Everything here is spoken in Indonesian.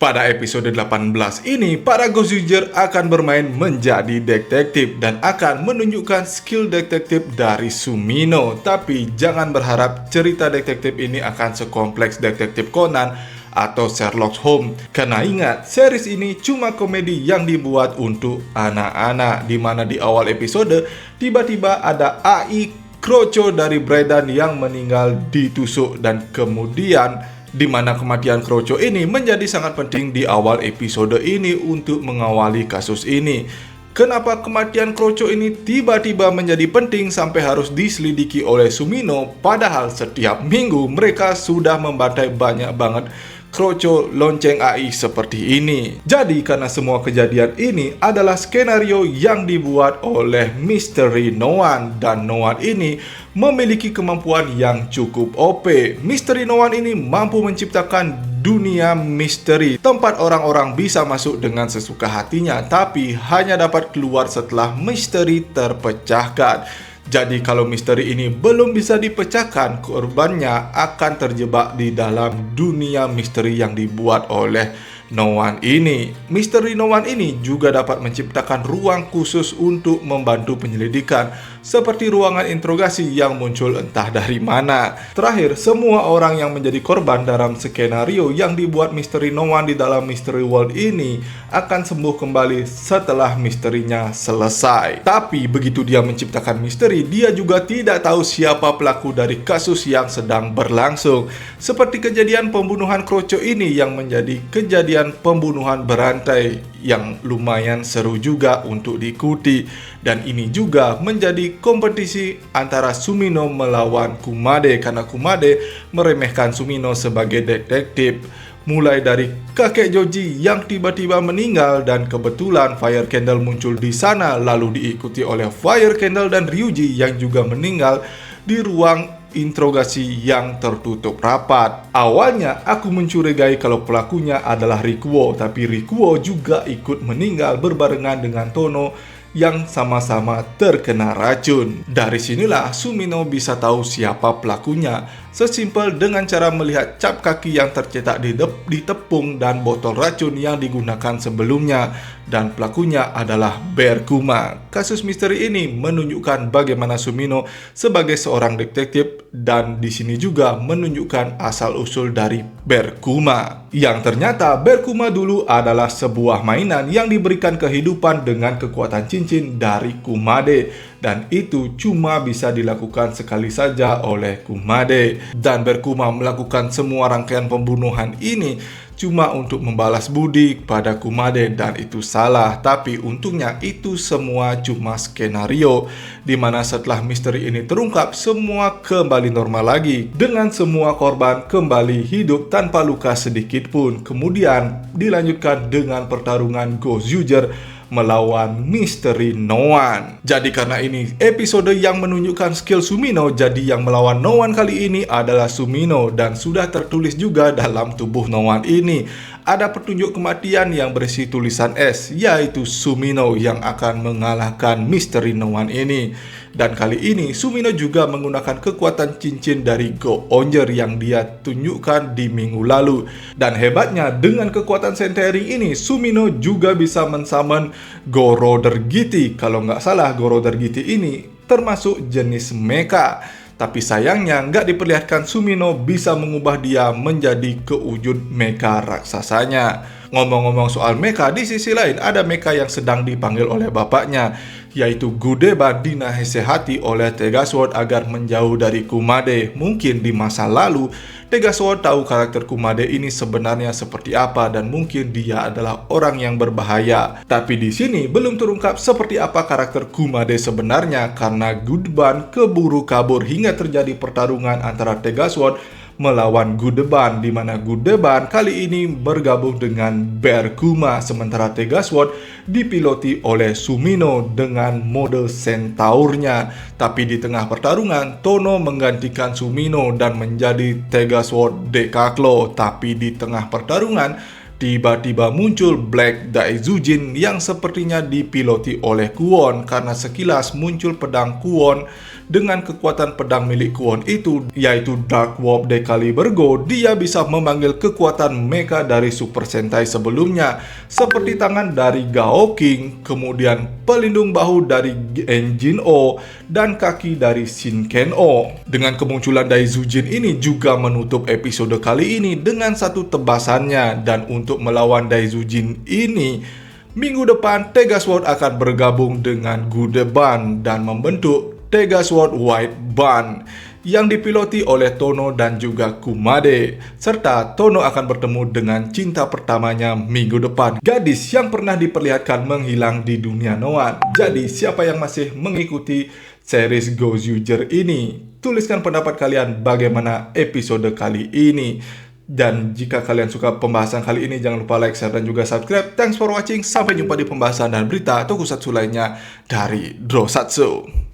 Pada episode 18 ini, para Ghost User akan bermain menjadi detektif dan akan menunjukkan skill detektif dari Sumino. Tapi jangan berharap cerita detektif ini akan sekompleks detektif Conan atau Sherlock Holmes. Karena ingat, series ini cuma komedi yang dibuat untuk anak-anak, dimana di awal episode tiba-tiba ada AI Kroco dari Brendan yang meninggal ditusuk, dan kemudian di mana kematian Kroco ini menjadi sangat penting di awal episode ini untuk mengawali kasus ini. Kenapa kematian Kroco ini tiba-tiba menjadi penting sampai harus diselidiki oleh Sumino, padahal setiap minggu mereka sudah membantai banyak banget Kroco lonceng AI seperti ini. Jadi karena semua kejadian ini adalah skenario yang dibuat oleh Misteri No-One, dan No-One ini memiliki kemampuan yang cukup OP. Misteri No-One ini mampu menciptakan dunia misteri, tempat orang-orang bisa masuk dengan sesuka hatinya, tapi hanya dapat keluar setelah misteri terpecahkan. Jadi kalau misteri ini belum bisa dipecahkan, korbannya akan terjebak di dalam dunia misteri yang dibuat oleh No-One ini. Misteri No-One ini juga dapat menciptakan ruang khusus untuk membantu penyelidikan, seperti ruangan interogasi yang muncul entah dari mana. Terakhir, semua orang yang menjadi korban dalam skenario yang dibuat Misteri No-One di dalam Mystery World ini akan sembuh kembali setelah misterinya selesai. Tapi begitu dia menciptakan misteri, dia juga tidak tahu siapa pelaku dari kasus yang sedang berlangsung. Seperti kejadian pembunuhan Kroco ini yang menjadi kejadian pembunuhan berantai yang lumayan seru juga untuk diikuti. Dan ini juga menjadi kompetisi antara Sumino melawan Kumade, karena Kumade meremehkan Sumino sebagai detektif. Mulai dari kakek Joji yang tiba-tiba meninggal, dan kebetulan Fire Candle muncul di sana, lalu diikuti oleh Fire Candle dan Ryuji yang juga meninggal di ruang interogasi yang tertutup rapat. Awalnya aku mencurigai kalau pelakunya adalah Rikuo, tapi Rikuo juga ikut meninggal berbarengan dengan Tono yang sama-sama terkena racun. Dari sinilah Sumino bisa tahu siapa pelakunya, sesimpel dengan cara melihat cap kaki yang tercetak di tepung dan botol racun yang digunakan sebelumnya, dan pelakunya adalah Berkuma. Kasus misteri ini menunjukkan bagaimana Sumino sebagai seorang detektif, dan di sini juga menunjukkan asal-usul dari Berkuma, yang ternyata Berkuma dulu adalah sebuah mainan yang diberikan kehidupan dengan kekuatan cincin dari Kumade, dan itu cuma bisa dilakukan sekali saja oleh Kumade. Dan Berkuma melakukan semua rangkaian pembunuhan ini cuma untuk membalas budi pada Kumade, dan itu salah. Tapi untungnya itu semua cuma skenario, dimana setelah misteri ini terungkap, semua kembali normal lagi, dengan semua korban kembali hidup tanpa luka sedikit pun. Kemudian dilanjutkan dengan pertarungan Ghost User melawan Misteri No-One. Jadi karena ini episode yang menunjukkan skill Sumino, jadi yang melawan No-One kali ini adalah Sumino, dan sudah tertulis juga dalam tubuh No-One ini ada petunjuk kematian yang berisi tulisan S, yaitu Sumino yang akan mengalahkan Misteri No-One ini. Dan kali ini Sumino juga menggunakan kekuatan cincin dari Go-Onger yang dia tunjukkan di minggu lalu. Dan hebatnya, dengan kekuatan centering ini Sumino juga bisa mensummon Goroder Gitti. Kalau nggak salah, Goroder Gitti ini termasuk jenis mecha. Tapi sayangnya nggak diperlihatkan Sumino bisa mengubah dia menjadi kewujud mecha raksasanya. Ngomong-ngomong soal mecha, di sisi lain ada mecha yang sedang dipanggil oleh bapaknya, yaitu Gudeban dinasehati oleh Tegasword agar menjauh dari Kumade. Mungkin di masa lalu Tegasword tahu karakter Kumade ini sebenarnya seperti apa, dan mungkin dia adalah orang yang berbahaya. Tapi di sini belum terungkap seperti apa karakter Kumade sebenarnya, karena Gudeban keburu kabur hingga terjadi pertarungan antara Tegasword melawan Gudeban, di mana Gudeban kali ini bergabung dengan Berkuma, sementara Tegasword dipiloti oleh Sumino dengan mode centaurnya. Tapi di tengah pertarungan, Tono menggantikan Sumino dan menjadi Tegasword Dekaklo. Tapi di tengah pertarungan, tiba-tiba muncul Black Daizujin yang sepertinya dipiloti oleh Kuon, karena sekilas muncul pedang Kuon Dengan kekuatan pedang milik Kwon itu, yaitu Dark Warp Decaliber Go, dia bisa memanggil kekuatan mecha dari Super Sentai sebelumnya, seperti tangan dari Gao King, kemudian pelindung bahu dari Enjin O, dan kaki dari Shinken O. Dengan kemunculan Daizujin ini juga menutup episode kali ini dengan satu tebasannya, dan untuk melawan Daizujin ini, minggu depan Tega Sword akan bergabung dengan Gudeban dan membentuk Tega Sword White Band yang dipiloti oleh Tono dan juga Kumade. Serta Tono akan bertemu dengan cinta pertamanya minggu depan, gadis yang pernah diperlihatkan menghilang di dunia Noan. Jadi siapa yang masih mengikuti series Gozyuger ini? Tuliskan pendapat kalian bagaimana episode kali ini. Dan jika kalian suka pembahasan kali ini, jangan lupa like, share, dan juga subscribe. Thanks for watching. Sampai jumpa di pembahasan dan berita tokusatsu lainnya dari Drosatsu.